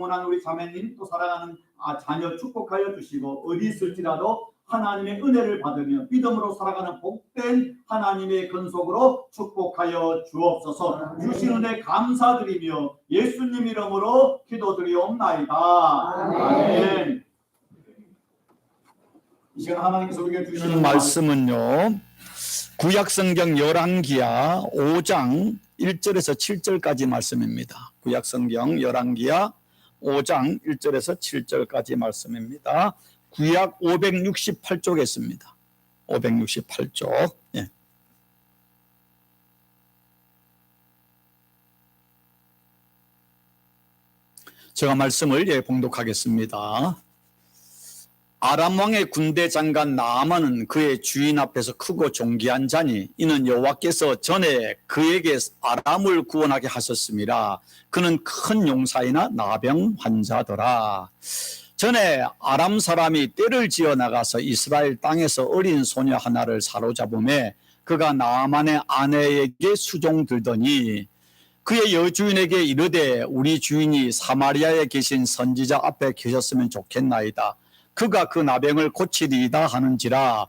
영원한 우리 자매님 또 사랑하는 자녀 축복하여 주시고 어디 있을지라도 하나님의 은혜를 받으며 믿음으로 살아가는 복된 하나님의 근속으로 축복하여 주옵소서. 주신 은혜 감사드리며 예수님 이름으로 기도드리옵나이다. 아멘. 이 시간 하나님께서 우리에게 주시는 말씀은요, 구약성경 열왕기야 5장 1절에서 7절까지 말씀입니다. 구약성경 열왕기야 5장 1절에서 7절까지 말씀입니다. 구약 568쪽에 있습니다. 568쪽. 예. 제가 말씀을 봉독하겠습니다. 아람 왕의 군대 장관 나아만은 그의 주인 앞에서 크고 존귀한 자니 이는 여호와께서 전에 그에게 아람을 구원하게 하셨음이라. 그는 큰 용사이나 나병 환자더라. 전에 아람 사람이 떼를 지어 나가서 이스라엘 땅에서 어린 소녀 하나를 사로잡음에 그가 나아만의 아내에게 수종들더니 그의 여주인에게 이르되 우리 주인이 사마리아에 계신 선지자 앞에 계셨으면 좋겠나이다. 그가 그 나병을 고치리이다 하는지라.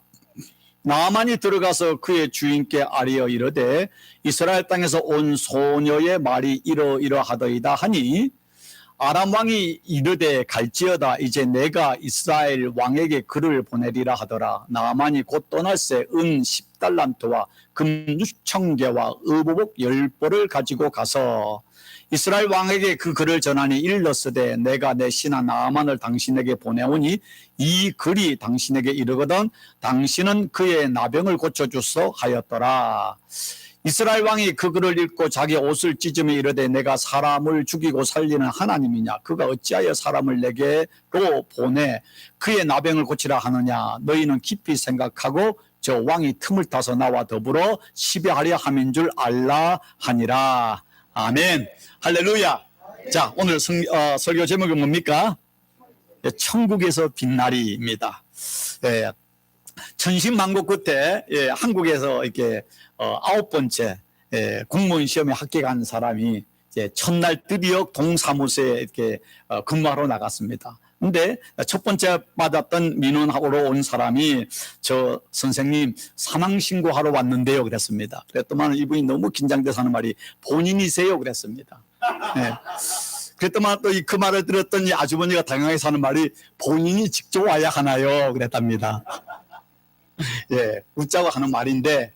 나아만이 들어가서 그의 주인께 아뢰어 이르되 이스라엘 땅에서 온 소녀의 말이 이러이러하더이다 하니 아람 왕이 이르되 갈지어다. 이제 내가 이스라엘 왕에게 글을 보내리라 하더라. 나아만이 곧 떠날새 은 10달란트와 금 6,000개와 의복복 10벌을 가지고 가서 이스라엘 왕에게 그 글을 전하니 일렀으되 내가 내 신하 나아만을 당신에게 보내오니 이 글이 당신에게 이르거든 당신은 그의 나병을 고쳐주소 하였더라. 이스라엘 왕이 그 글을 읽고 자기 옷을 찢으며 이르되 내가 사람을 죽이고 살리는 하나님이냐. 그가 어찌하여 사람을 내게로 보내 그의 나병을 고치라 하느냐. 너희는 깊이 생각하고 저 왕이 틈을 타서 나와 더불어 시비하려 함인 줄 알라 하니라. 아멘. 할렐루야. 자, 오늘 설교 제목은 뭡니까? 천국에서 빛나리입니다. 예, 천신만고 끝에 한국에서 이렇게 9번째 공무원 시험에 합격한 사람이 이제 첫날 드디어 동사무소에 이렇게 근무하러 나갔습니다. 근데 첫 번째 받았던 민원하러 온 사람이 저 선생님 사망신고하러 왔는데요 그랬습니다. 그랬더만 이분이 너무 긴장돼서 하는 말이 본인이세요 그랬습니다. 네. 그랬더만 또 그 말을 들었던 이 아주머니가 당황해서 하는 말이 본인이 직접 와야 하나요 그랬답니다. 예, 웃자고 하는 말인데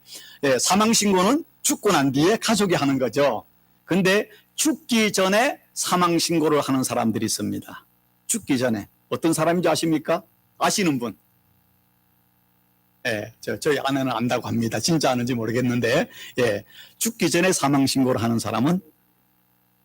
사망신고는 죽고 난 뒤에 가족이 하는 거죠. 근데 죽기 전에 사망신고를 하는 사람들이 있습니다. 죽기 전에. 어떤 사람인지 아십니까? 아시는 분? 예, 저희 아내는 안다고 합니다. 진짜 아는지 모르겠는데, 예, 죽기 전에 사망신고를 하는 사람은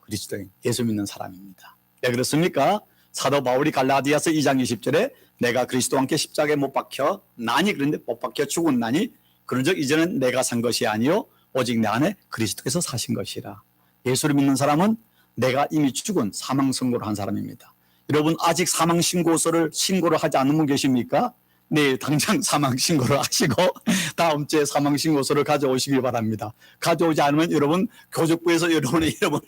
그리스도인, 예수 믿는 사람입니다. 왜 그렇습니까? 사도 바울이 갈라디아서 2장 20절에 내가 그리스도와 함께 십자가에 못 박혀 나니 그런데 못 박혀 죽었나니 그런즉 이제는 내가 산 것이 아니요 오직 내 안에 그리스도께서 사신 것이라. 예수를 믿는 사람은 내가 이미 죽은 사망선고를 한 사람입니다. 여러분 아직 사망신고서를 신고를 하지 않는 분 계십니까? 내일 당장 사망신고를 하시고 다음 주에 사망신고서를 가져오시기 바랍니다. 가져오지 않으면 여러분 교적부에서 여러분의 이름을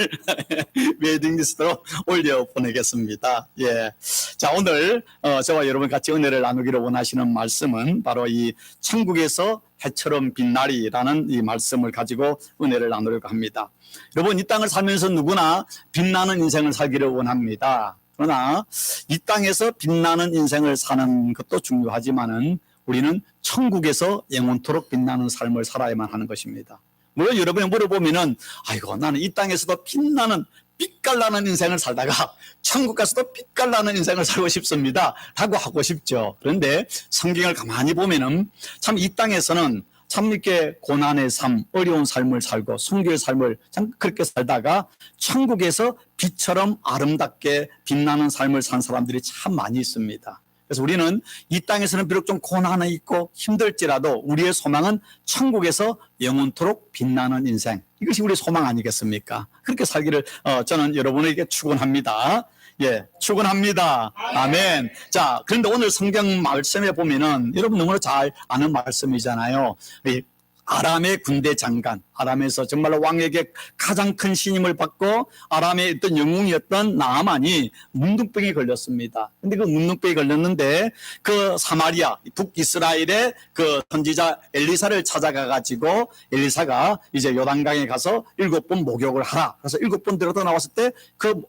웨딩리스트로 올려 보내겠습니다. 예. 자, 오늘 저와 여러분 같이 은혜를 나누기를 원하시는 말씀은 바로 이 천국에서 해처럼 빛나리라는 이 말씀을 가지고 은혜를 나누려고 합니다. 여러분 이 땅을 살면서 누구나 빛나는 인생을 살기를 원합니다. 그러나 이 땅에서 빛나는 인생을 사는 것도 중요하지만은 우리는 천국에서 영원토록 빛나는 삶을 살아야만 하는 것입니다. 물론 여러분이 물어보면은 아이고 나는 이 땅에서도 빛나는 빛깔나는 인생을 살다가 천국 가서도 빛깔나는 인생을 살고 싶습니다 라고 하고 싶죠. 그런데 성경을 가만히 보면은 참 이 땅에서는 참 이렇게 고난의 삶, 어려운 삶을 살고 순교의 삶을 참 그렇게 살다가 천국에서 빛처럼 아름답게 빛나는 삶을 산 사람들이 참 많이 있습니다. 그래서 우리는 이 땅에서는 비록 좀 고난이 있고 힘들지라도 우리의 소망은 천국에서 영원토록 빛나는 인생. 이것이 우리의 소망 아니겠습니까? 그렇게 살기를 저는 여러분에게 축원합니다. 예, 축원합니다. 아멘. 자, 그런데 오늘 성경 말씀에 보면은 여러분 너무나 잘 아는 말씀이잖아요. 이 아람의 군대 장관, 아람에서 정말로 왕에게 가장 큰 신임을 받고 아람의 어떤 영웅이었던 나아만이 문둥병에 걸렸습니다. 근데 그 문둥병에 걸렸는데 그 사마리아 북이스라엘의 그 선지자 엘리사를 찾아가 가지고 엘리사가 이제 요단강에 가서 7번 목욕을 하라. 그래서 7번 들어다 나왔을 때 그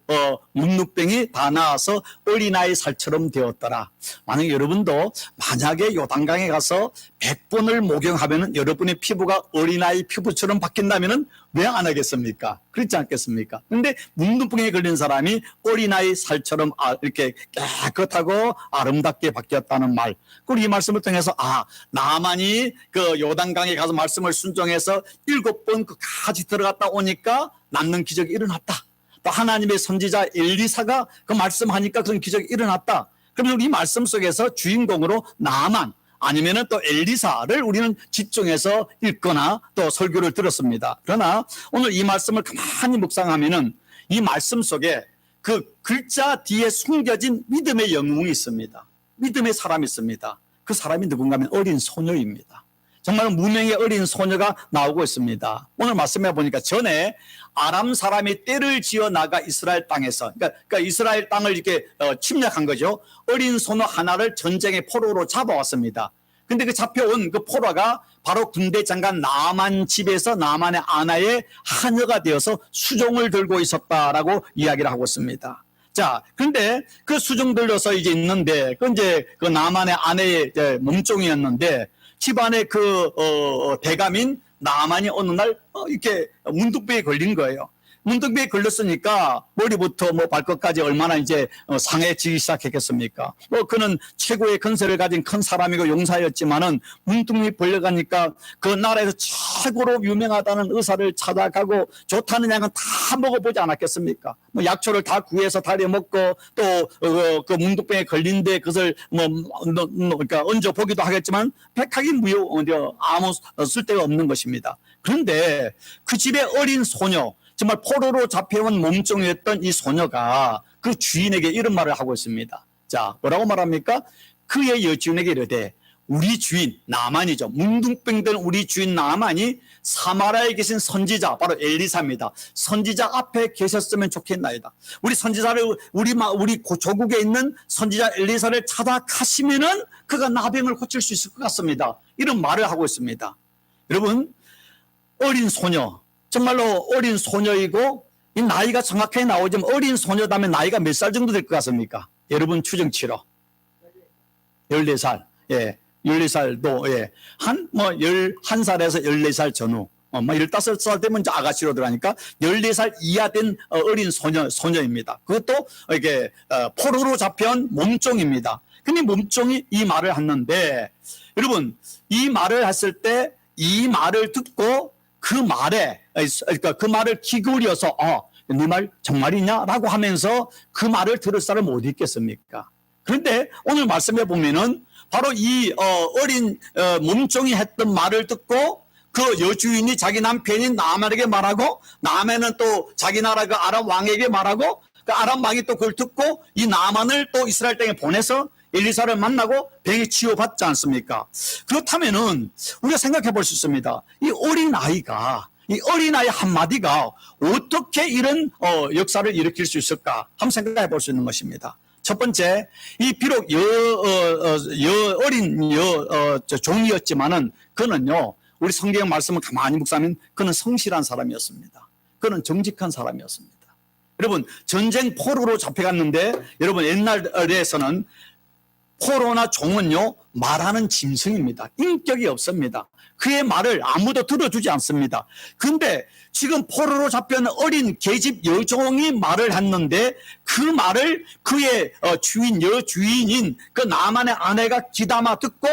문둥병이 다 나와서 어린아이 살처럼 되었더라. 만약에 여러분도 만약에 요단강에 가서 100번을 목욕하면은 여러분의 피부가 어린아이 피부처럼 바뀐다면은 왜 안 하겠습니까? 그렇지 않겠습니까? 근데 문둥병에 걸린 사람이 어린아이 살처럼 이렇게 깨끗하고 아름답게 바뀌었다는 말. 그리고 이 말씀을 통해서 나만이 그 요단강에 가서 말씀을 순종해서 7번 끝까지 들어갔다 오니까 낫는 기적이 일어났다. 또 하나님의 선지자 엘리사가 그 말씀하니까 그런 기적이 일어났다. 그러면 이 말씀 속에서 주인공으로 나만 아니면은 또 엘리사를 우리는 집중해서 읽거나 또 설교를 들었습니다. 그러나 오늘 이 말씀을 가만히 묵상하면은 이 말씀 속에 그 글자 뒤에 숨겨진 믿음의 영웅이 있습니다. 믿음의 사람이 있습니다. 그 사람이 누군가 하면 어린 소녀입니다. 정말 무명의 어린 소녀가 나오고 있습니다. 오늘 말씀해 보니까 전에 아람 사람이 떼를 지어 나가 이스라엘 땅에서 그러니까 이스라엘 땅을 이렇게 침략한 거죠. 어린 소녀 하나를 전쟁의 포로로 잡아왔습니다. 근데 그 잡혀온 그 포로가 바로 군대 장관 나아만 집에서 나아만의 아내의 하녀가 되어서 수종을 들고 있었다라고 이야기를 하고 있습니다. 자, 근데 그 수종 들려서 이제 있는데 그 나아만의 아내의 몸종이었는데 집안의 그 대감인 나아만이 어느 날 이렇게 문둥병에 걸린 거예요. 문둥병에 걸렸으니까 머리부터 발끝까지 얼마나 이제 상해지기 시작했겠습니까? 그는 최고의 건세를 가진 큰 사람이고 용사였지만은 문둥병이 걸려가니까 그 나라에서 최고로 유명하다는 의사를 찾아가고 좋다는 약은 다 먹어보지 않았겠습니까? 약초를 다 구해서 다려 먹고 또 그 문둥병에 걸린데 그것을 그러니까 얹어 보기도 하겠지만 백하기 아무 쓸데가 없는 것입니다. 그런데 그 집의 어린 소녀 정말 포로로 잡혀온 몸종이었던 이 소녀가 그 주인에게 이런 말을 하고 있습니다. 자, 뭐라고 말합니까? 그의 여주인에게 이르되 우리 주인 나만이죠. 문둥병된 우리 주인 나만이 사마리아에 계신 선지자 바로 엘리사입니다. 선지자 앞에 계셨으면 좋겠나이다. 우리 선지자를 우리 조국에 있는 선지자 엘리사를 찾아가시면은 그가 나병을 고칠 수 있을 것 같습니다. 이런 말을 하고 있습니다. 여러분, 어린 소녀 정말로 어린 소녀이고 이 나이가 정확하게 나오지만 어린 소녀다면 나이가 몇 살 정도 될 것 같습니까? 여러분 추정치로 14살. 예. 14살도 예. 11살에서 14살 전후. 15살 되면 이제 아가씨로 들어가니까 14살 이하 된 어린 소녀입니다. 그것도 이게 포로로 잡혀온 몸종입니다. 근데 몸종이 이 말을 했는데 여러분 이 말을 했을 때 이 말을 듣고 그 말을 기울여서 네 말 정말이냐라고 하면서 그 말을 들을 사람 어디 있겠습니까? 그런데 오늘 말씀해 보면은 바로 이 어린 몸종이 했던 말을 듣고 그 여주인이 자기 남편인 나아만에게 말하고 나아만은 또 자기 나라 그 아람 왕에게 말하고 그 아람 왕이 또 그걸 듣고 이 나아만을 또 이스라엘 땅에 보내서 엘리사를 만나고 병이 치유받지 않습니까? 그렇다면은 우리가 생각해 볼 수 있습니다. 이 어린아이 한마디가 어떻게 이런 역사를 일으킬 수 있을까? 한번 생각해 볼 수 있는 것입니다. 첫 번째, 이 비록 어린 종이었지만은 그는요, 우리 성경 말씀을 가만히 묵상하면 그는 성실한 사람이었습니다. 그는 정직한 사람이었습니다. 여러분, 전쟁 포로로 잡혀갔는데 여러분 옛날에서는 포로나 종은요 말하는 짐승입니다. 인격이 없습니다. 그의 말을 아무도 들어주지 않습니다. 근데 지금 포로로 잡혀있는 어린 계집 여종이 말을 했는데 그 말을 그의 여주인인 그 나만의 아내가 귀담아 듣고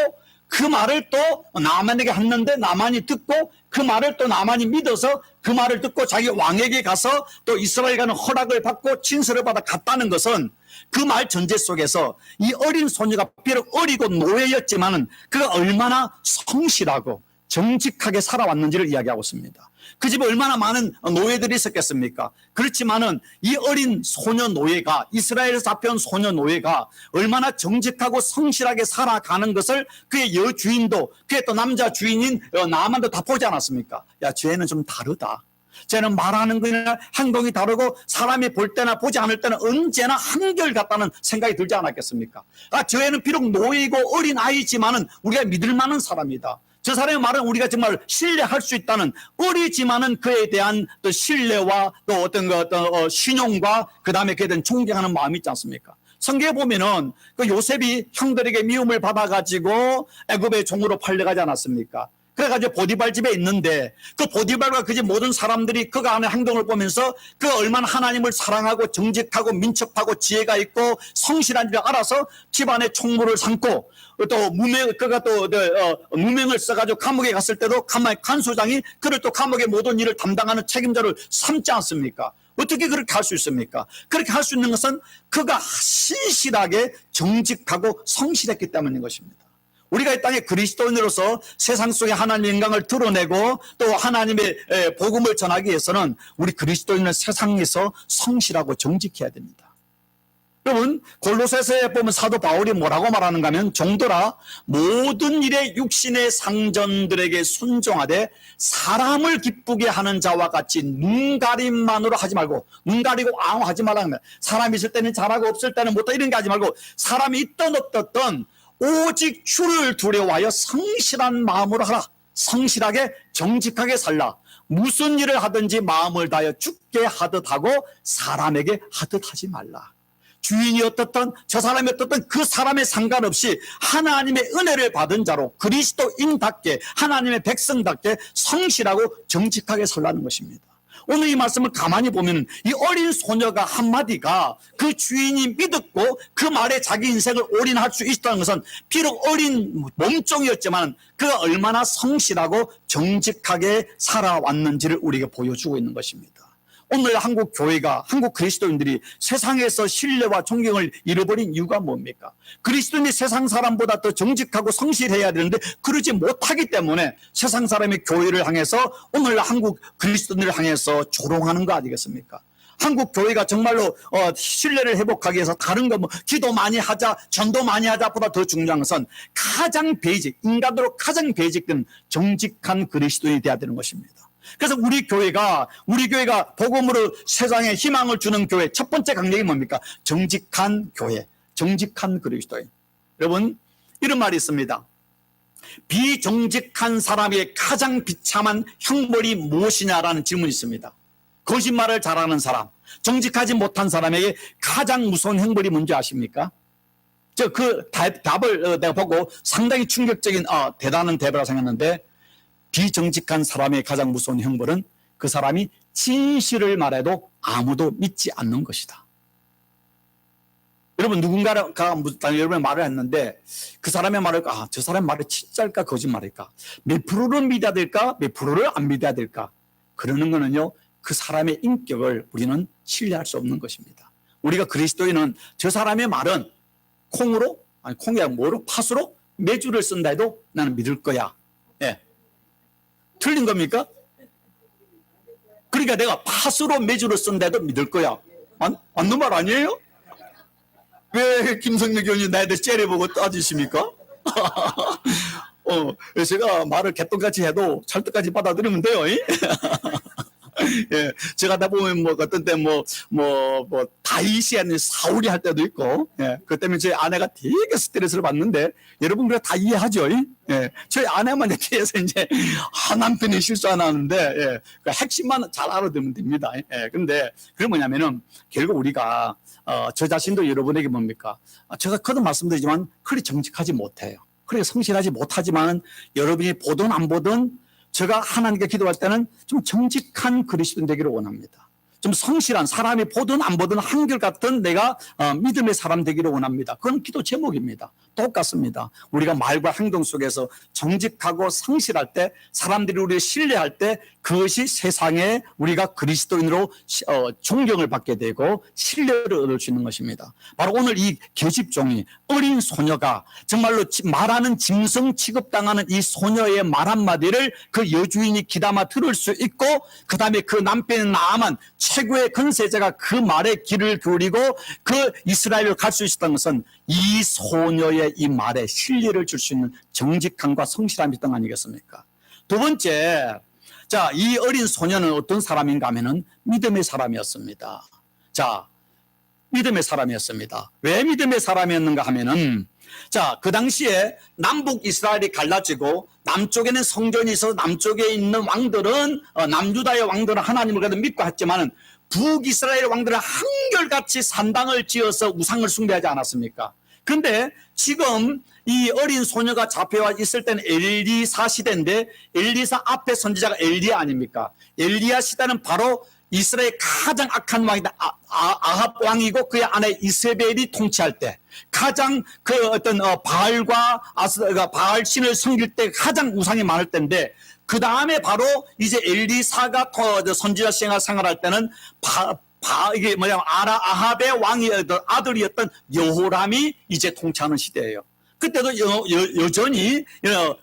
그 말을 또 나만에게 했는데 나만이 듣고 그 말을 또 나만이 믿어서 그 말을 듣고 자기 왕에게 가서 또 이스라엘 가는 허락을 받고 친서를 받아 갔다는 것은 그 말 전제 속에서 이 어린 소녀가 비록 어리고 노예였지만은 그가 얼마나 성실하고 정직하게 살아왔는지를 이야기하고 있습니다. 그 집에 얼마나 많은 노예들이 있었겠습니까? 그렇지만은 이 어린 소녀 노예가, 이스라엘에서 잡혀온 소녀 노예가 얼마나 정직하고 성실하게 살아가는 것을 그의 여주인도, 그의 또 남자 주인인 나만도 다 보지 않았습니까? 야, 쟤는 좀 다르다. 쟤는 말하는 거나 행동이 다르고 사람이 볼 때나 보지 않을 때는 언제나 한결같다는 생각이 들지 않았겠습니까? 아, 저 애는 비록 노예이고 어린 아이지만은 우리가 믿을 만한 사람이다. 저 사람의 말은 우리가 정말 신뢰할 수 있다는, 어리지만은 그에 대한 또 신뢰와 또 어떤 신용과 그 다음에 그에 대한 존경하는 마음이 있지 않습니까? 성경에 보면은 그 요셉이 형들에게 미움을 받아가지고 애굽의 종으로 팔려가지 않았습니까? 그래가지고 보디발 집에 있는데 그 보디발과 그 집 모든 사람들이 그가 하는 행동을 보면서 그 얼마나 하나님을 사랑하고 정직하고 민첩하고 지혜가 있고 성실한지를 알아서 집안에 총무를 삼고 또 그가 또 무명을 써가지고 감옥에 갔을 때도 간소장이 그를 또 감옥의 모든 일을 담당하는 책임자를 삼지 않습니까? 어떻게 그렇게 할 수 있습니까? 그렇게 할 수 있는 것은 그가 신실하게 정직하고 성실했기 때문인 것입니다. 우리가 이 땅에 그리스도인으로서 세상 속에 하나님의 영광을 드러내고 또 하나님의 복음을 전하기 위해서는 우리 그리스도인은 세상에서 성실하고 정직해야 됩니다. 여러분, 골로새서에 보면 사도 바울이 뭐라고 말하는가 하면, 종들아 모든 일에 육신의 상전들에게 순종하되 사람을 기쁘게 하는 자와 같이 눈가림만으로 하지 말고, 눈 가리고 하지 말라는 거예요. 사람이 있을 때는 잘하고 없을 때는 못하고 이런 게 하지 말고, 사람이 있든 없든 오직 주를 두려워하여 성실한 마음으로 하라. 성실하게 정직하게 살라. 무슨 일을 하든지 마음을 다하여 주께 하듯 하고 사람에게 하듯 하지 말라. 주인이 어떻든 저 사람이 어떻든 그 사람에 상관없이 하나님의 은혜를 받은 자로 그리스도인답게 하나님의 백성답게 성실하고 정직하게 살라는 것입니다. 오늘 이 말씀을 가만히 보면 이 어린 소녀가 한마디가 그 주인이 믿었고 그 말에 자기 인생을 올인할 수 있다는 것은 비록 어린 몸종이었지만 그가 얼마나 성실하고 정직하게 살아왔는지를 우리에게 보여주고 있는 것입니다. 오늘 한국 교회가, 한국 그리스도인들이 세상에서 신뢰와 존경을 잃어버린 이유가 뭡니까? 그리스도인이 세상 사람보다 더 정직하고 성실해야 되는데 그러지 못하기 때문에 세상 사람의 교회를 향해서 오늘 한국 그리스도인을 향해서 조롱하는 거 아니겠습니까? 한국 교회가 정말로 신뢰를 회복하기 위해서 다른 거 기도 많이 하자, 전도 많이 하자보다 더 중요한 것은 가장 베이직, 인간으로 가장 베이직된 정직한 그리스도인이 되어야 되는 것입니다. 그래서 우리 교회가 복음으로 세상에 희망을 주는 교회 첫 번째 강력이 뭡니까? 정직한 교회, 정직한 그리스도인. 여러분, 이런 말이 있습니다. 비정직한 사람의 가장 비참한 형벌이 무엇이냐라는 질문이 있습니다. 거짓말을 잘하는 사람, 정직하지 못한 사람에게 가장 무서운 형벌이 뭔지 아십니까? 그 답을 내가 보고 상당히 충격적인 대단한 답이라고 생각했는데, 비정직한 사람의 가장 무서운 형벌은 그 사람이 진실을 말해도 아무도 믿지 않는 것이다. 여러분, 누군가가 여러분의 말을 했는데 그 사람의 말을 저 사람의 말이 진짜일까 거짓말일까, 몇 프로를 믿어야 될까 몇 프로를 안 믿어야 될까, 그러는 거는요 그 사람의 인격을 우리는 신뢰할 수 없는 것입니다. 우리가 그리스도인은 저 사람의 말은 콩이 뭐로 팥으로 메주를 쓴다 해도 나는 믿을 거야. 예. 틀린 겁니까? 그러니까 내가 팥으로 메주를 쓴데도 믿을 거야. 맞는 말 아니에요? 왜 김성렬 교수님 나에 대해 째려보고 따지십니까? 제가 말을 개똥같이 해도 찰떡같이 받아들이면 돼요. 예, 제가 다 보면 어떤 때 다윗이 아닌 사울이 할 때도 있고, 예, 그 때문에 제 아내가 되게 스트레스를 받는데, 여러분 그래 다 이해하죠? 예, 저희 아내만 이렇게 해서 이제 남편이 실수 안 하는데, 예, 그 핵심만 잘 알아두면 됩니다. 예, 근데 그게 뭐냐면은 결국 우리가 저 자신도 여러분에게 뭡니까? 제가 거듭 말씀드리지만 그리 정직하지 못해요. 그리 성실하지 못하지만 여러분이 보든 안 보든 제가 하나님께 기도할 때는 좀 정직한 그리스도인 되기를 원합니다. 좀 성실한, 사람이 보든 안 보든 한결같은 내가 믿음의 사람 되기를 원합니다. 그건 기도 제목입니다. 똑같습니다. 우리가 말과 행동 속에서 정직하고 성실할 때, 사람들이 우리를 신뢰할 때 그것이 세상에 우리가 그리스도인으로 존경을 받게 되고 신뢰를 얻을 수 있는 것입니다. 바로 오늘 이 계집종이 어린 소녀가 정말로 말하는 짐승 취급당하는 이 소녀의 말 한마디를 그 여주인이 귀담아 들을 수 있고, 그 다음에 그 남편인 나아만 최고의 건세자가 그 말에 귀를 기울이고 그 이스라엘을 갈 수 있었던 것은 이 소녀의 이 말에 신뢰를 줄 수 있는 정직함과 성실함이 있던 거 아니겠습니까? 두 번째, 자, 이 어린 소녀는 어떤 사람인가 하면은 믿음의 사람이었습니다. 자, 믿음의 사람이었습니다. 왜 믿음의 사람이었는가 하면은, 자, 그 당시에 남북 이스라엘이 갈라지고 남쪽에는 성전이 있어서 남쪽에 있는 왕들은 남유다의 왕들은 하나님을 그래도 믿고 했지만은 북이스라엘 왕들은 한결같이 산당을 지어서 우상을 숭배하지 않았습니까? 그런데 지금 이 어린 소녀가 잡혀와 있을 때는 엘리사 시대인데, 엘리사 앞에 선지자가 엘리야 아닙니까? 엘리야 시대는 바로 이스라엘 가장 악한 왕이다. 아합 왕이고 그의 아내 이세벨이 통치할 때 가장 그 어떤 바알과 바알 신을 섬길 때 가장 우상이 많을 때인데, 그 다음에 바로 이제 엘리사가 선지자 생활할 때는 이게 아합의 왕이었던 아들이었던 여호람이 이제 통치하는 시대예요. 그때도 여전히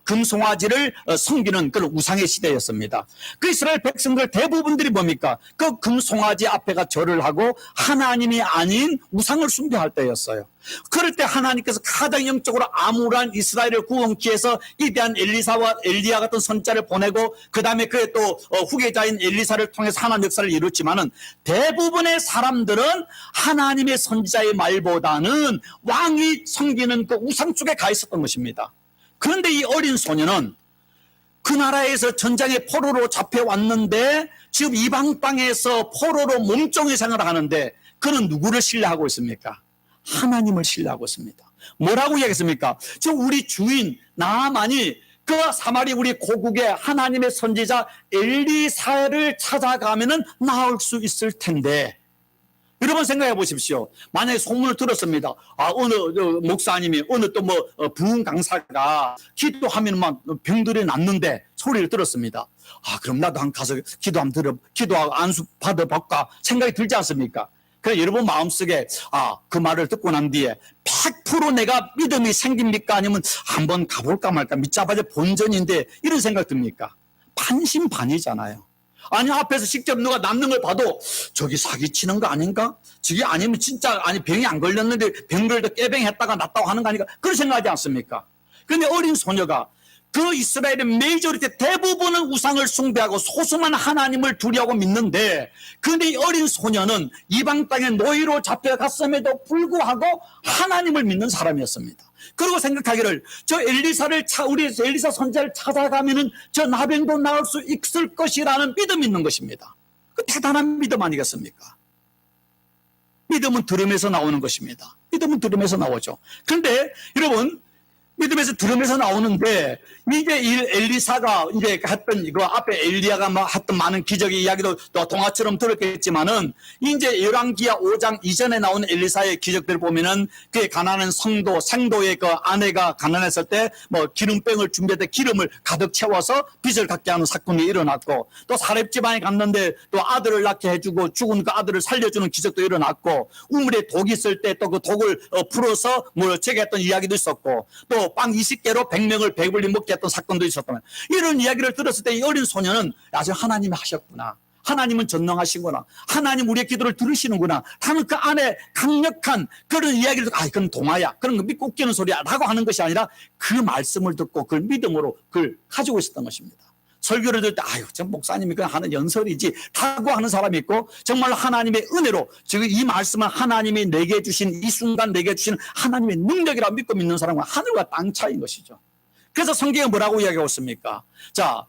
금송아지를 섬기는 그런 우상의 시대였습니다. 그 이스라엘 백성들 대부분들이 뭡니까? 그 금송아지 앞에가 절을 하고 하나님이 아닌 우상을 숭배할 때였어요. 그럴 때 하나님께서 가장 영적으로 암울한 이스라엘을 구원케 해서 이대한 엘리사와 엘리야 같은 선자를 보내고, 그 다음에 그의 또 후계자인 엘리사를 통해서 하나님 역사를 이뤘지만은, 대부분의 사람들은 하나님의 선지자의 말보다는 왕이 섬기는 그 우상 쪽에 가 있었던 것입니다. 그런데 이 어린 소녀는 그 나라에서 전장의 포로로 잡혀왔는데 지금 이방 땅에서 포로로 몸종의 생활을 하는데, 그는 누구를 신뢰하고 있습니까? 하나님을 신뢰하고 있습니다. 뭐라고 이야기했습니까? 저 우리 주인 나아만이 그 사마리 우리 고국의 하나님의 선지자 엘리사를 찾아가면은 나올 수 있을 텐데, 여러분 생각해 보십시오. 만약에 소문을 들었습니다. 어느 목사님이 어느 또 부흥 강사가 기도하면 막 병들이 낫는데 소리를 들었습니다. 그럼 나도 한 가서 기도하고 안수 받아볼까 생각이 들지 않습니까? 그래서 여러분 마음속에 그 말을 듣고 난 뒤에 100% 내가 믿음이 생깁니까? 아니면 한번 가볼까 말까, 믿자마자 본전인데, 이런 생각 듭니까? 반신반의잖아요. 아니, 앞에서 직접 누가 낫는 걸 봐도 저기 사기치는 거 아닌가? 저게 아니면 진짜 병이 안 걸렸는데 병 걸려 깨병했다가 낫다고 하는 거 아닌가? 그런 생각하지 않습니까? 그런데 어린 소녀가 그 이스라엘의 메이저리티 대부분은 우상을 숭배하고 소수만 하나님을 두려워하고 믿는데, 그런데 이 어린 소녀는 이방 땅에 노예로 잡혀갔음에도 불구하고 하나님을 믿는 사람이었습니다. 그리고 생각하기를 우리 엘리사 선지자를 찾아가면은 저 나병도 나을 수 있을 것이라는 믿음이 있는 것입니다. 그 대단한 믿음 아니겠습니까? 믿음은 들음에서 나오는 것입니다. 믿음은 들음에서 나오죠. 그런데 여러분, 믿음에서 들으면서 나오는데, 이제 엘리사가 이제 했던 그 앞에 엘리야가 했던 많은 기적의 이야기도 또 동화처럼 들었겠지만은, 이제 열왕기하 5장 이전에 나오는 엘리사의 기적들을 보면은 그의 가난한 생도의 그 아내가 가난했을 때 기름병을 준비할 때 기름을 가득 채워서 빚을 갚게 하는 사건이 일어났고, 또 사렙 지방에 갔는데 또 아들을 낳게 해주고 죽은 그 아들을 살려주는 기적도 일어났고, 우물에 독이 있을 때 또 그 독을 풀어서 제거했던 이야기도 있었고, 또 빵 20개로 100명을 배불리 먹게 했던 사건도 있었다면, 이런 이야기를 들었을 때 이 어린 소녀는 아주 하나님이 하셨구나, 하나님은 전능하시구나, 하나님 우리의 기도를 들으시는구나 하는 그 안에 강력한 그런 이야기를 듣고, 그건 동화야, 그런 거 믿고 웃기는 소리야 라고 하는 것이 아니라 그 말씀을 듣고 그걸 믿음으로 그걸 가지고 있었던 것입니다. 설교를 들을 때 저 목사님이 그냥 하는 연설이지 라고 하는 사람이 있고, 정말 하나님의 은혜로 지금 이 말씀은 하나님이 내게 주신, 이 순간 내게 주신 하나님의 능력이라고 믿고 믿는 사람과 하늘과 땅 차이인 것이죠. 그래서 성경에 뭐라고 이야기하고 있습니까? 자,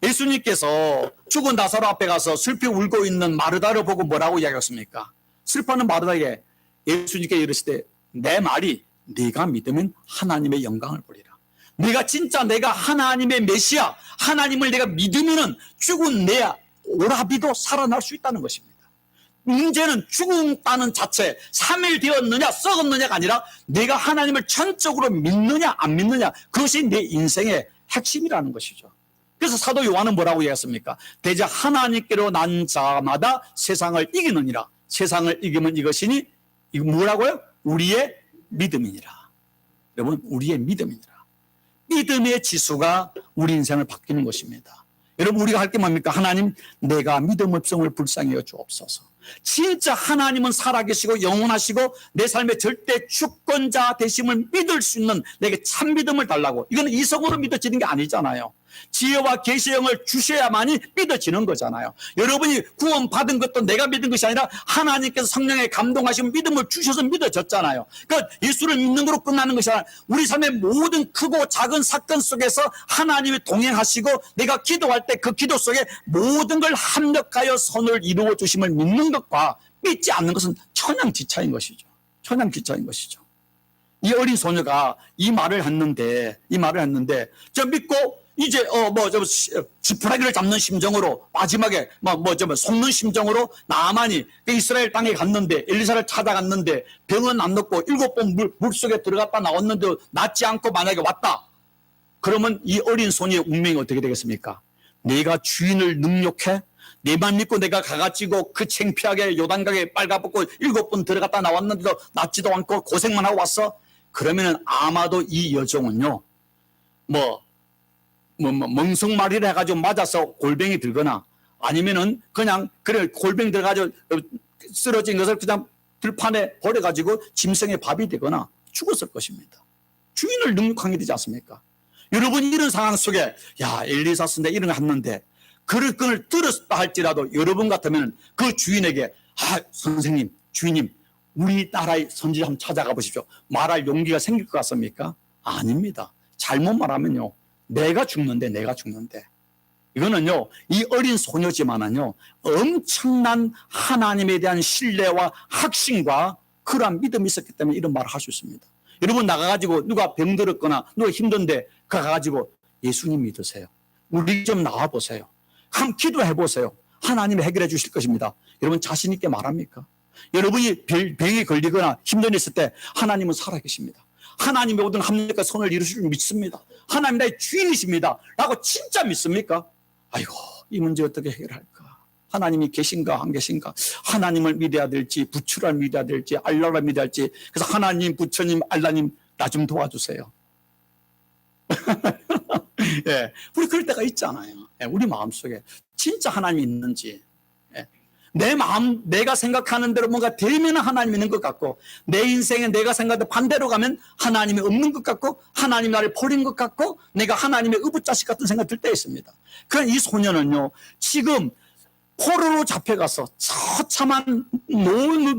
예수님께서 죽은 나사로 앞에 가서 슬피 울고 있는 마르다를 보고 뭐라고 이야기했습니까? 슬퍼하는 마르다에게 예수님께 이르시되, 내 말이 네가 믿으면 하나님의 영광을 보리라. 내가 하나님의 메시아, 하나님을 내가 믿으면은 죽은 내 오라비도 살아날 수 있다는 것입니다. 문제는 죽음다는 자체, 3일 되었느냐 썩었느냐가 아니라 내가 하나님을 전적으로 믿느냐 안 믿느냐, 그것이 내 인생의 핵심이라는 것이죠. 그래서 사도 요한은 뭐라고 얘기했습니까? 대저 하나님께로 난 자마다 세상을 이기느니라. 세상을 이기면 이것이니 이거 뭐라고요? 우리의 믿음이니라. 여러분, 우리의 믿음이니라. 믿음의 지수가 우리 인생을 바뀌는 것입니다. 여러분, 우리가 할 게 뭡니까? 하나님, 내가 믿음 없음을 불쌍히 여겨 주옵소서. 진짜 하나님은 살아계시고 영원하시고 내 삶의 절대 주권자 되심을 믿을 수 있는 내게 참 믿음을 달라고. 이거는 이성으로 믿어지는 게 아니잖아요. 지혜와 계시형을 주셔야만이 믿어지는 거잖아요. 여러분이 구원받은 것도 내가 믿은 것이 아니라 하나님께서 성령의 감동하시면 믿음을 주셔서 믿어졌잖아요. 그러니까 예수를 믿는 거로 끝나는 것이 아니라 우리 삶의 모든 크고 작은 사건 속에서 하나님이 동행하시고 내가 기도할 때 그 기도 속에 모든 걸 합력하여 선을 이루어 주심을 믿는 것과 믿지 않는 것은 천양지차인 것이죠. 천양지차인 것이죠. 이 어린 소녀가 이 말을 했는데 저 믿고 이제 지푸라기를 잡는 심정으로 마지막에 속는 심정으로 나아만이 이스라엘 땅에 갔는데 엘리사를 찾아갔는데 병은 안 낫고 7번 물속에 들어갔다 나왔는데 낫지 않고 만약에 왔다. 그러면 이 어린 소녀의 운명이 어떻게 되겠습니까? 내가 주인을 능욕해? 내만 믿고 내가 가가지고 그 창피하게 요단강에 빨가벗고 7번 들어갔다 나왔는데도 낫지도 않고 고생만 하고 왔어? 그러면은 아마도 이 여종은요, 멍석마리를 해가지고 맞아서 골병이 들거나 아니면은 그냥 그래 골병 들어가지고 쓰러진 것을 그냥 들판에 버려가지고 짐승의 밥이 되거나 죽었을 것입니다. 주인을 능욕한 게 되지 않습니까? 여러분이 이런 상황 속에 야 엘리사 쓴데 이런 거 했는데 그럴 걸 들었다 할지라도 여러분 같으면 그 주인에게 선생님 주인님 우리 나라의 선지 한번 찾아가 보십시오. 말할 용기가 생길 것 같습니까? 아닙니다. 잘못 말하면요. 내가 죽는데. 이거는요, 이 어린 소녀지만은요, 엄청난 하나님에 대한 신뢰와 확신과 그러한 믿음이 있었기 때문에 이런 말을 할 수 있습니다. 여러분 나가가지고 누가 병들었거나 누가 힘든데 가가지고 예수님 믿으세요. 우리 좀 나와보세요. 한번 기도해 보세요. 하나님이 해결해 주실 것입니다. 여러분 자신 있게 말합니까? 여러분이 병에 걸리거나 힘든 일 있을 때 하나님은 살아계십니다. 하나님의 모든 합력과 선을 이루실 줄 믿습니다. 하나님 나의 주인이십니다. 라고 진짜 믿습니까? 아이고 이 문제 어떻게 해결할까? 하나님이 계신가 안 계신가? 하나님을 믿어야 될지 부처를 믿어야 될지 알라를 믿어야 할지 그래서 하나님 부처님 알라님 나 좀 도와주세요. 예, 우리 그럴 때가 있잖아요. 예, 우리 마음속에 진짜 하나님이 있는지 내 마음, 내가 생각하는 대로 뭔가 되면 하나님이 있는 것 같고 내 인생에 내가 생각하는 반대로 가면 하나님이 없는 것 같고 하나님이 나를 버린 것 같고 내가 하나님의 의붓자식 같은 생각 들 때 있습니다. 그러니까 이 소녀는요 지금 포로로 잡혀가서 처참한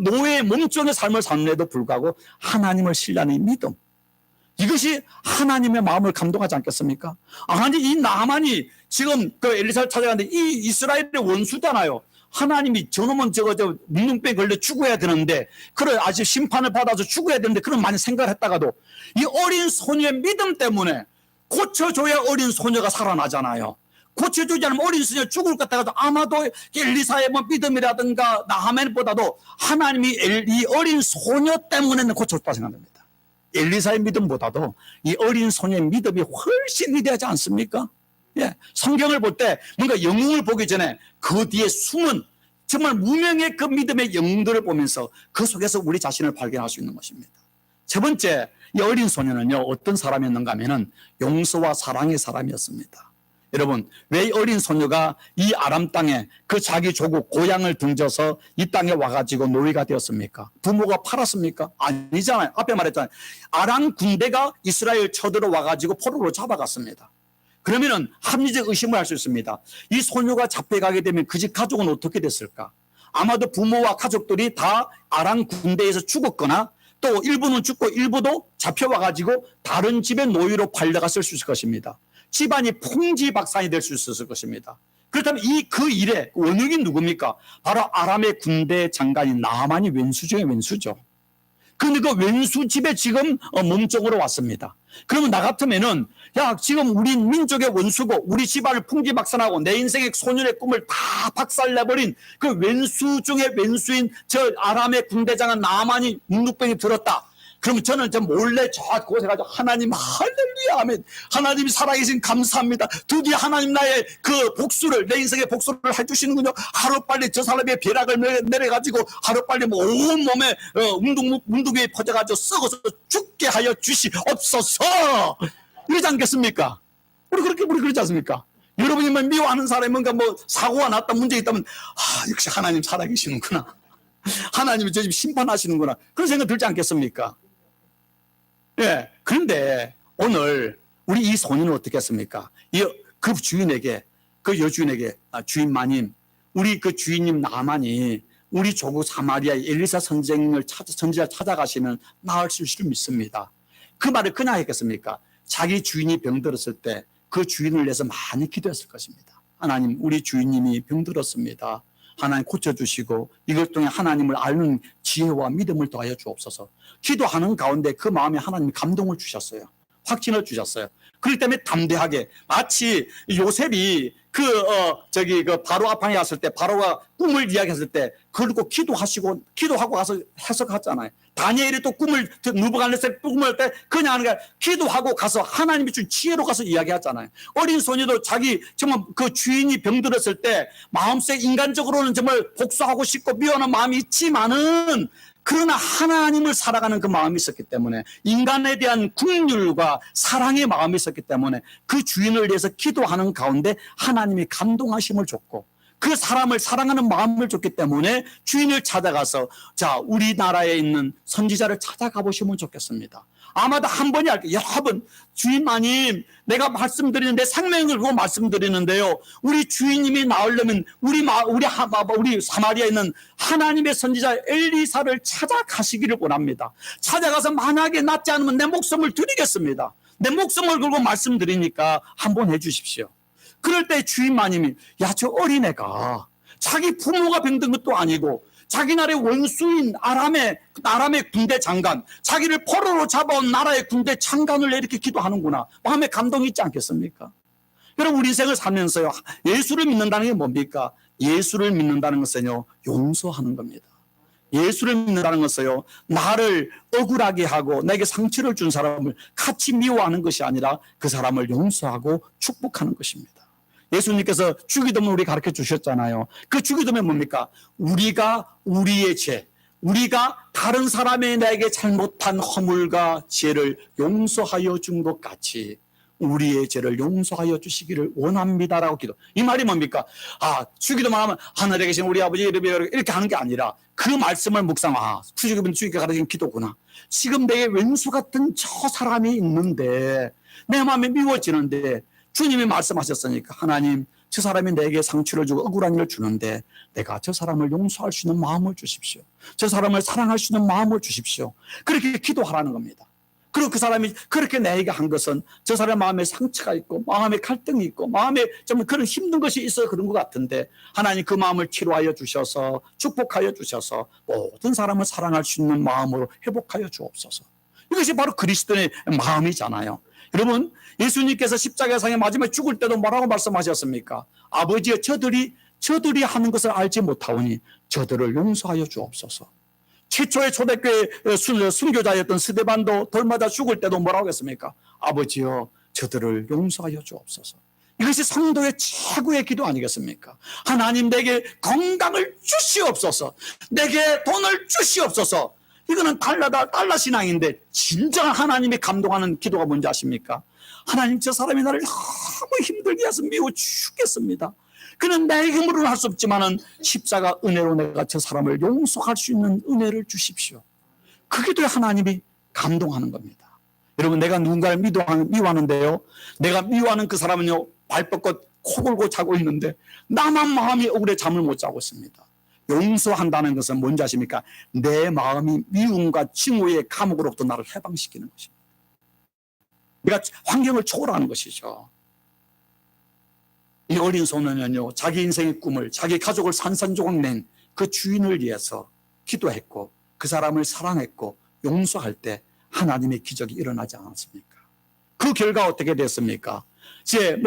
노예 몸종의 삶을 사는데도 불구하고 하나님을 신뢰하는 믿음 이것이 하나님의 마음을 감동하지 않겠습니까? 아니 이 나만이 지금 그 엘리사를 찾아갔는데 이 이스라엘의 원수잖아요. 하나님이 저놈은 문둥병 걸려 죽어야 되는데 그래 아직 심판을 받아서 죽어야 되는데 그런 많이 생각을 했다가도 이 어린 소녀의 믿음 때문에 고쳐줘야 어린 소녀가 살아나잖아요. 고쳐주지 않으면 어린 소녀 죽을 것 같아도 아마도 엘리사의 믿음이라든가 나하멜보다도 하나님이 이 어린 소녀 때문에는 고쳐줬다 생각합니다. 엘리사의 믿음보다도 이 어린 소녀의 믿음이 훨씬 위대하지 않습니까? 예, 성경을 볼 때 뭔가 영웅을 보기 전에 그 뒤에 숨은 정말 무명의 그 믿음의 영웅들을 보면서 그 속에서 우리 자신을 발견할 수 있는 것입니다. 첫 번째, 이 어린 소녀는요 어떤 사람이었는가 하면은 용서와 사랑의 사람이었습니다. 여러분 왜 어린 소녀가 이 아람 땅에 그 자기 조국 고향을 등져서 이 땅에 와가지고 노예가 되었습니까? 부모가 팔았습니까? 아니잖아요. 앞에 말했잖아요. 아람 군대가 이스라엘 쳐들어 와가지고 포로로 잡아갔습니다. 그러면은 합리적 의심을 할 수 있습니다. 이 소녀가 잡혀가게 되면 그 집 가족은 어떻게 됐을까? 아마도 부모와 가족들이 다 아람 군대에서 죽었거나 또 일부는 죽고 일부도 잡혀와가지고 다른 집의 노예로 팔려갔을 수 있을 것입니다. 집안이 풍지박산이 될 수 있었을 것입니다. 그렇다면 그 일의 원흉이 누굽니까? 바로 아람의 군대 장관인 나아만이 왼수 중에 왼수죠. 근데 그 왼수 집에 지금 몸종으로 왔습니다. 그러면 나 같으면은 야 지금 우리 민족의 원수고 우리 집안을 풍지박산하고 내 인생의 소년의 꿈을 다 박살내버린 그 왼수 중에 왼수인 저 아람의 군대장은 나아만이 문둥병이 들었다. 그러면 저는 저 몰래 저 곳에 가서 하나님 할렐루야 하면 하나님이 살아계신 감사합니다. 드디어 하나님 나의 그 복수를 내 인생의 복수를 해주시는군요. 하루빨리 저 사람의 벼락을 내려가지고 하루빨리 뭐 온몸에 운동에 퍼져가지고 썩어서 죽게 하여 주시옵소서. 이러지 않겠습니까? 우리 그러지 않습니까? 여러분이면 미워하는 사람이 뭔가 뭐 사고가 났다 문제 있다면 역시 하나님 살아계시는구나. 하나님이 저 집 심판하시는구나. 그런 생각 들지 않겠습니까? 예. 그런데 오늘 우리 이 소년은 어떻게 했습니까? 그 주인에게, 그 여주인에게, 주인 마님, 우리 그 주인님 나만이 우리 조국 사마리아의 엘리사 선지자 찾아가시면 나으실 줄 믿습니다. 그 말을 그냥 했겠습니까? 자기 주인이 병들었을 때 그 주인을 위해서 많이 기도했을 것입니다. 하나님, 우리 주인님이 병들었습니다. 하나님 고쳐주시고 이것 통해 하나님을 아는 지혜와 믿음을 더하여 주옵소서. 기도하는 가운데 그 마음에 하나님이 감동을 주셨어요. 확신을 주셨어요. 그렇기 때문에 담대하게 마치 요셉이 그 바로 앞방에 갔을 때 바로가 꿈을 이야기했을 때 그리고 기도하고 가서 해석하잖아요. 다니엘이 또 꿈을 느부갓네살 꿈을 할 때 그냥 하는 게 기도하고 가서 하나님이 준 지혜로 가서 이야기하잖아요. 어린 소녀도 자기 정말 그 주인이 병들었을 때 마음속 인간적으로는 정말 복수하고 싶고 미워하는 마음이 있지만은 그러나 하나님을 살아가는 그 마음이 있었기 때문에 인간에 대한 긍휼과 사랑의 마음이 있었기 때문에 그 주인을 위해서 기도하는 가운데 하나님이 감동하심을 줬고 그 사람을 사랑하는 마음을 줬기 때문에 주인을 찾아가서 자 우리나라에 있는 선지자를 찾아가 보시면 좋겠습니다. 아마도 한 번이 아니고 여러 번 주인 마님 내가 말씀드리는데 생명을 걸고 말씀드리는데요. 우리 주인님이 나오려면 우리 사마리아에 있는 하나님의 선지자 엘리사를 찾아가시기를 원합니다. 찾아가서 만약에 낫지 않으면 내 목숨을 드리겠습니다. 내 목숨을 걸고 말씀드리니까 한번 해주십시오. 그럴 때 주인 마님이 야 저 어린애가 자기 부모가 병든 것도 아니고 자기 나라의 원수인 아람의 군대 장관, 자기를 포로로 잡아온 나라의 군대 장관을 이렇게 기도하는구나. 마음에 감동이 있지 않겠습니까? 여러분 우리 인생을 살면서요. 예수를 믿는다는 게 뭡니까? 예수를 믿는다는 것은요. 용서하는 겁니다. 예수를 믿는다는 것은요. 나를 억울하게 하고 내게 상처를 준 사람을 같이 미워하는 것이 아니라 그 사람을 용서하고 축복하는 것입니다. 예수님께서 주기도문 우리 가르쳐 주셨잖아요. 그 주기도문은 뭡니까? 우리가 우리의 죄, 우리가 다른 사람이 내게 잘못한 허물과 죄를 용서하여 준 것 같이 우리의 죄를 용서하여 주시기를 원합니다라고 기도. 이 말이 뭡니까? 주기도만 하면 하늘에 계신 우리 아버지 이렇게 하는 게 아니라 그 말씀을 묵상하. 주기도문 주기가 가르치는 기도구나. 지금 내게 왼수 같은 저 사람이 있는데 내 마음이 미워지는데 주님이 말씀하셨으니까 하나님 저 사람이 내게 상처를 주고 억울한 일을 주는데 내가 저 사람을 용서할 수 있는 마음을 주십시오. 저 사람을 사랑할 수 있는 마음을 주십시오. 그렇게 기도하라는 겁니다. 그리고 그 사람이 그렇게 내게 한 것은 저 사람의 마음에 상처가 있고 마음에 갈등이 있고 마음에 좀 그런 힘든 것이 있어 그런 것 같은데 하나님 그 마음을 치료하여 주셔서 축복하여 주셔서 모든 사람을 사랑할 수 있는 마음으로 회복하여 주옵소서. 이것이 바로 그리스도의 마음이잖아요. 여러분 예수님께서 십자가상에 마지막에 죽을 때도 뭐라고 말씀하셨습니까? 아버지여 저들이 하는 것을 알지 못하오니 저들을 용서하여 주옵소서. 최초의 초대교회 순교자였던 스데반도 돌마다 죽을 때도 뭐라고 했습니까? 아버지여 저들을 용서하여 주옵소서. 이것이 성도의 최고의 기도 아니겠습니까? 하나님 내게 건강을 주시옵소서. 내게 돈을 주시옵소서. 이거는 달라 신앙인데 진정한 하나님이 감동하는 기도가 뭔지 아십니까? 하나님 저 사람이 나를 너무 힘들게 해서 미워 죽겠습니다. 그는 내 힘으로는 할 수 없지만은 십자가 은혜로 내가 저 사람을 용서할 수 있는 은혜를 주십시오. 그 기도에 하나님이 감동하는 겁니다. 여러분 내가 누군가를 미워하는데요. 내가 미워하는 그 사람은요. 발 뻗고 코 골고 자고 있는데 나만 마음이 억울해 잠을 못 자고 있습니다. 용서한다는 것은 뭔지 아십니까? 내 마음이 미움과 증오의 감옥으로부터 나를 해방시키는 것입니다. 내가 환경을 초월하는 것이죠. 이 어린 소년은요, 자기 인생의 꿈을, 자기 가족을 산산조각 낸 그 주인을 위해서 기도했고, 그 사람을 사랑했고, 용서할 때 하나님의 기적이 일어나지 않았습니까? 그 결과 어떻게 됐습니까? 이제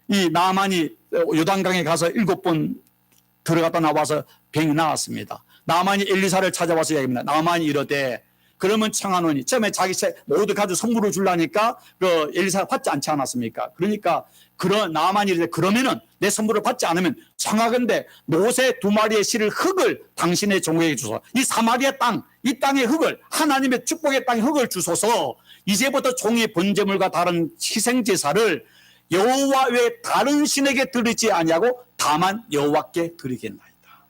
이 나만이 요단강에 가서 7번 들어갔다 나와서 병이 나았습니다. 나만이 엘리사를 찾아와서 얘기합니다. 나만이 이르되 그러면 청하노니 처음에 자기 모두 가지고 선물을 주려니까 그 엘리사가 받지 않지 않았습니까? 그러니까 나만이 이르되 그러면은 내 선물을 받지 않으면 청하건대 노새 2마리의 실을 흙을 당신의 종에게 주소서. 이 사마리아 땅, 이 땅의 흙을 하나님의 축복의 땅의 흙을 주소서. 이제부터 종의 번제물과 다른 희생제사를 여호와 외에 다른 신에게 드리지 아니하고 다만 여호와께 드리겠나이다.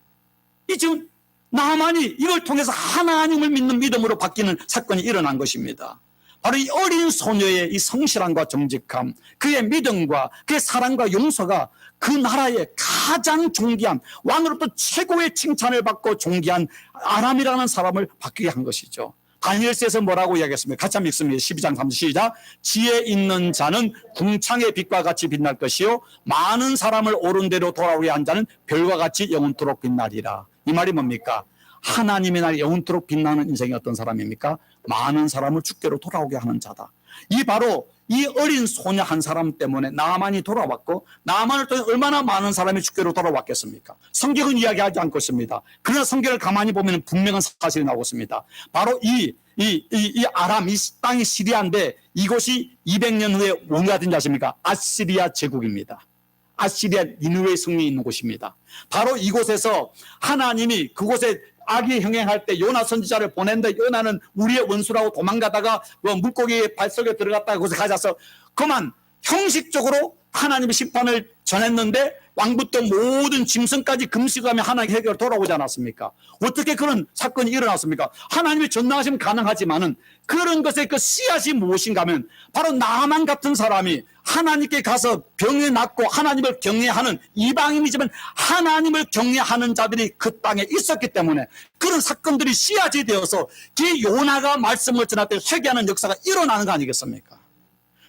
이 지금 나만이 이걸 통해서 하나님을 믿는 믿음으로 바뀌는 사건이 일어난 것입니다. 바로 이 어린 소녀의 이 성실함과 정직함, 그의 믿음과 그의 사랑과 용서가 그 나라의 가장 존귀한 왕으로부터 최고의 칭찬을 받고 존귀한 아람이라는 사람을 바뀌게 한 것이죠. 다니엘서에서 뭐라고 이야기했습니까? 같이 한번 읽습니다. 12장 3절 시작. 지혜 있는 자는 궁창의 빛과 같이 빛날 것이요 많은 사람을 옳은 대로 돌아오게 한 자는 별과 같이 영원토록 빛나리라. 이 말이 뭡니까? 하나님의 날 영원토록 빛나는 인생이 어떤 사람입니까? 많은 사람을 주께로 돌아오게 하는 자다. 이 바로 이 어린 소녀 한 사람 때문에 나만이 돌아왔고 나만을 통해 얼마나 많은 사람이 주께로 돌아왔겠습니까? 성경은 이야기하지 않고 있습니다. 그러나 성경을 가만히 보면 분명한 사실이 나오고 있습니다. 바로 이 아람, 이 땅이 시리아인데 이곳이 200년 후에 뭐가 된지 아십니까? 아시리아 제국입니다. 아시리아 니느웨 성이 있는 곳입니다. 바로 이곳에서 하나님이 그곳에 악이 흥행할 때 요나 선지자를 보냈는데 요나는 우리의 원수라고 도망가다가 물고기의 뱃속에 들어갔다가 그곳에 가져서 그만 형식적으로 하나님의 심판을 전했는데 왕부터 모든 짐승까지 금식하며 하나님의 해결 돌아오지 않았습니까? 어떻게 그런 사건이 일어났습니까? 하나님의 전능하시면 가능하지만은 그런 것의 그 씨앗이 무엇인가 하면 바로 나만 같은 사람이 하나님께 가서 병에 낫고 하나님을 경외하는 이방인이지만 하나님을 경외하는 자들이 그 땅에 있었기 때문에 그런 사건들이 씨앗이 되어서 그 요나가 말씀을 전할 때 회개하는 역사가 일어나는 거 아니겠습니까?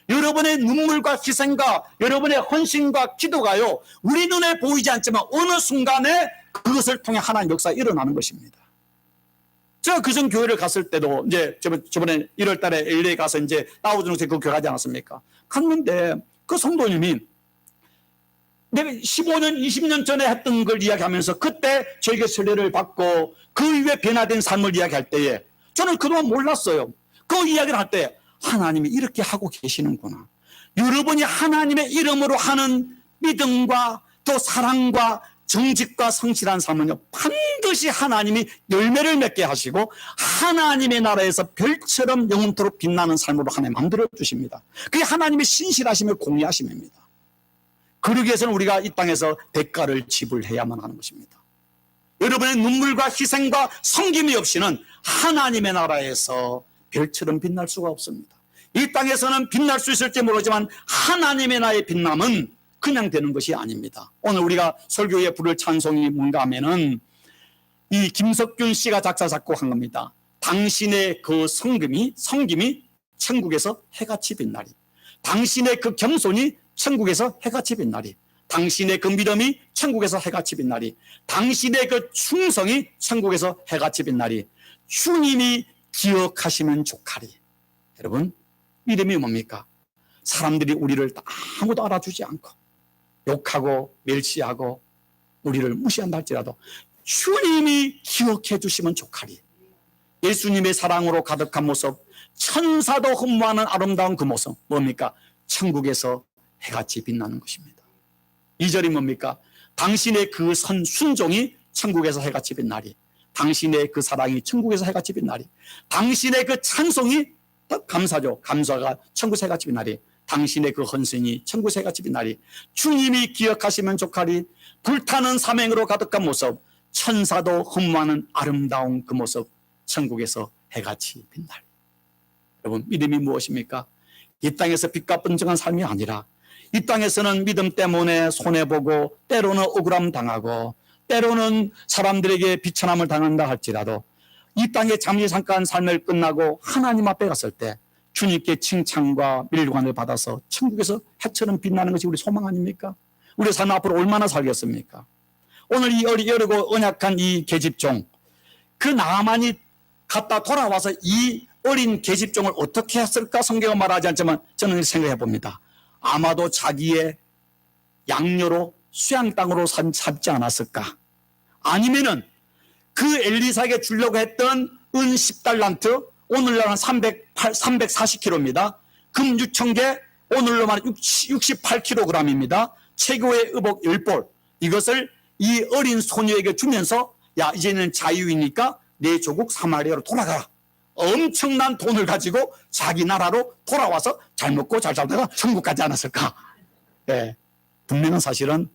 여러분의 눈물과 희생과 여러분의 헌신과 기도가요 우리 눈에 보이지 않지만 어느 순간에 그것을 통해 하나님 역사가 일어나는 것입니다. 제가 그전 교회를 갔을 때도 이제 저번에 1월 달에 LA 가서 이제 다우존스에 그 교회 가지 않았습니까? 갔는데 그 성도님이 내가 15년, 20년 전에 했던 걸 이야기하면서 그때 저에게 설례를 받고 그 이후에 변화된 삶을 이야기할 때에 저는 그동안 몰랐어요. 그 이야기를 할 때 하나님이 이렇게 하고 계시는구나. 여러분이 하나님의 이름으로 하는 믿음과 또 사랑과 정직과 성실한 삶은요 반드시 하나님이 열매를 맺게 하시고 하나님의 나라에서 별처럼 영원토록 빛나는 삶으로 하나님 만들어 주십니다. 그게 하나님의 신실하심을 공유하심입니다. 그러기 위해서는 우리가 이 땅에서 대가를 지불해야만 하는 것입니다. 여러분의 눈물과 희생과 섬김이 없이는 하나님의 나라에서 별처럼 빛날 수가 없습니다. 이 땅에서는 빛날 수 있을지 모르지만 하나님의 나라의 빛남은 그냥 되는 것이 아닙니다. 오늘 우리가 설교에 부를 찬송이 뭔가 하면은 이 김석균 씨가 작사 작곡한 겁니다. 당신의 그 성김이 천국에서 해같이 빛나리. 당신의 그 겸손이 천국에서 해같이 빛나리. 당신의 그 믿음이 천국에서 해같이 빛나리. 당신의 그 충성이 천국에서 해같이 빛나리. 주님이 기억하시면 좋하리. 여러분 믿음이 뭡니까? 사람들이 우리를 아무도 알아주지 않고 욕하고 멸시하고 우리를 무시한다 할지라도 주님이 기억해 주시면 좋하리. 예수님의 사랑으로 가득한 모습, 천사도 흠모하는 아름다운 그 모습 뭡니까? 천국에서 해같이 빛나는 것입니다. 2절이 뭡니까? 당신의 그 순종이 천국에서 해같이 빛나리. 당신의 그 사랑이 천국에서 해같이 빛나리. 당신의 그 찬송이 감사죠. 감사가 천국에서 해같이 빛나리. 당신의 그 헌신이 천국에서 해같이 빛나리. 주님이 기억하시면 좋하리. 불타는 사명으로 가득한 모습, 천사도 흠모하는 아름다운 그 모습, 천국에서 해같이 빛나리. 여러분 믿음이 무엇입니까? 이 땅에서 빛과 번쩍한 삶이 아니라 이 땅에서는 믿음 때문에 손해보고 때로는 억울함 당하고 때로는 사람들에게 비천함을 당한다 할지라도 이 땅에 잠깐 삶을 끝나고 하나님 앞에 갔을 때 주님께 칭찬과 밀관을 받아서 천국에서 해처럼 빛나는 것이 우리 소망 아닙니까? 우리 삶 앞으로 얼마나 살겠습니까? 오늘 이 어리고 언약한 이 계집종, 그 나만이 갔다 돌아와서 이 어린 계집종을 어떻게 했을까? 성경은 말하지 않지만 저는 생각해 봅니다. 아마도 자기의 양녀로 수양 땅으로 삼지 않았을까? 아니면은 그 엘리사에게 주려고 했던 은 10달란트, 오늘날은 340kg입니다. 금 6,000개, 오늘로 말하면 68kg입니다. 최고의 의복 10벌. 이것을 이 어린 소녀에게 주면서 야, 이제는 자유이니까 내 조국 사마리아로 돌아가라. 엄청난 돈을 가지고 자기 나라로 돌아와서 잘 먹고 잘 살다가 천국 가지 않았을까? 예. 분명한 사실은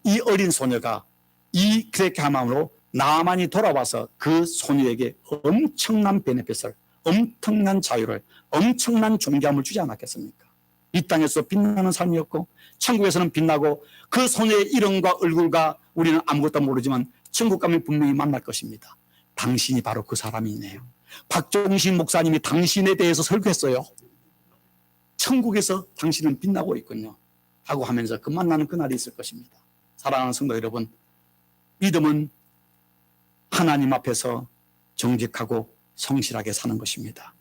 이 어린 소녀가 이 그렇게 함으로 나만이 돌아와서 그 소녀에게 엄청난 베네핏을, 엄청난 자유를, 엄청난 존귀함을 주지 않았겠습니까? 이 땅에서 빛나는 삶이었고 천국에서는 빛나고 그 소녀의 이름과 얼굴과 우리는 아무것도 모르지만 천국 가면 분명히 만날 것입니다. 당신이 바로 그 사람이네요. 박종신 목사님이 당신에 대해서 설교했어요. 천국에서 당신은 빛나고 있군요 하고 하면서 그 만나는 그날이 있을 것입니다. 사랑하는 성도 여러분, 믿음은 하나님 앞에서 정직하고 성실하게 사는 것입니다.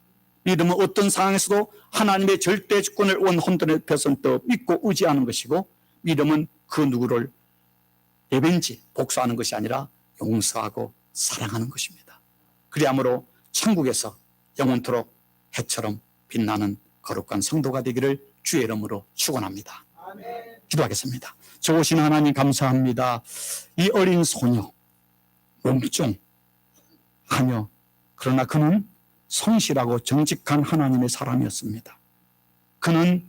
믿음은 어떤 상황에서도 하나님의 절대 주권을 원 혼돈의 펴선 또 믿고 의지하는 것이고, 믿음은 그 누구를 리벤지 복수하는 것이 아니라 용서하고 사랑하는 것입니다. 그리함으로 천국에서 영원토록 해처럼 빛나는 거룩한 성도가 되기를 주의 이름으로 축원합니다. 기도하겠습니다. 좋으신 하나님 감사합니다. 이 어린 소녀 몸종하며 그러나 그는 성실하고 정직한 하나님의 사람이었습니다. 그는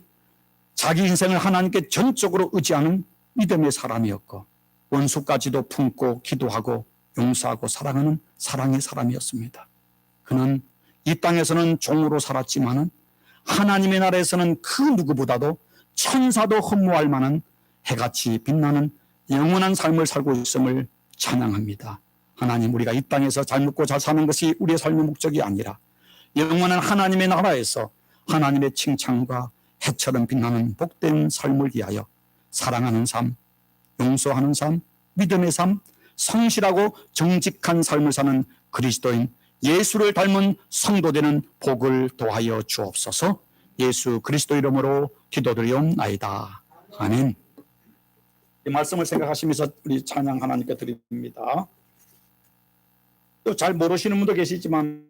자기 인생을 하나님께 전적으로 의지하는 믿음의 사람이었고 원수까지도 품고 기도하고 용서하고 사랑하는 사랑의 사람이었습니다. 그는 이 땅에서는 종으로 살았지만은 하나님의 나라에서는 그 누구보다도 천사도 흠모할 만한 해같이 빛나는 영원한 삶을 살고 있음을 찬양합니다. 하나님, 우리가 이 땅에서 잘 먹고 잘 사는 것이 우리의 삶의 목적이 아니라 영원한 하나님의 나라에서 하나님의 칭찬과 해처럼 빛나는 복된 삶을 위하여 사랑하는 삶, 용서하는 삶, 믿음의 삶, 성실하고 정직한 삶을 사는 그리스도인 예수를 닮은 성도 되는 복을 도하여 주옵소서. 예수 그리스도 이름으로 기도드리옵나이다. 아멘. 이 말씀을 생각하시면서 우리 찬양 하나님께 드립니다. 또 잘 모르시는 분도 계시지만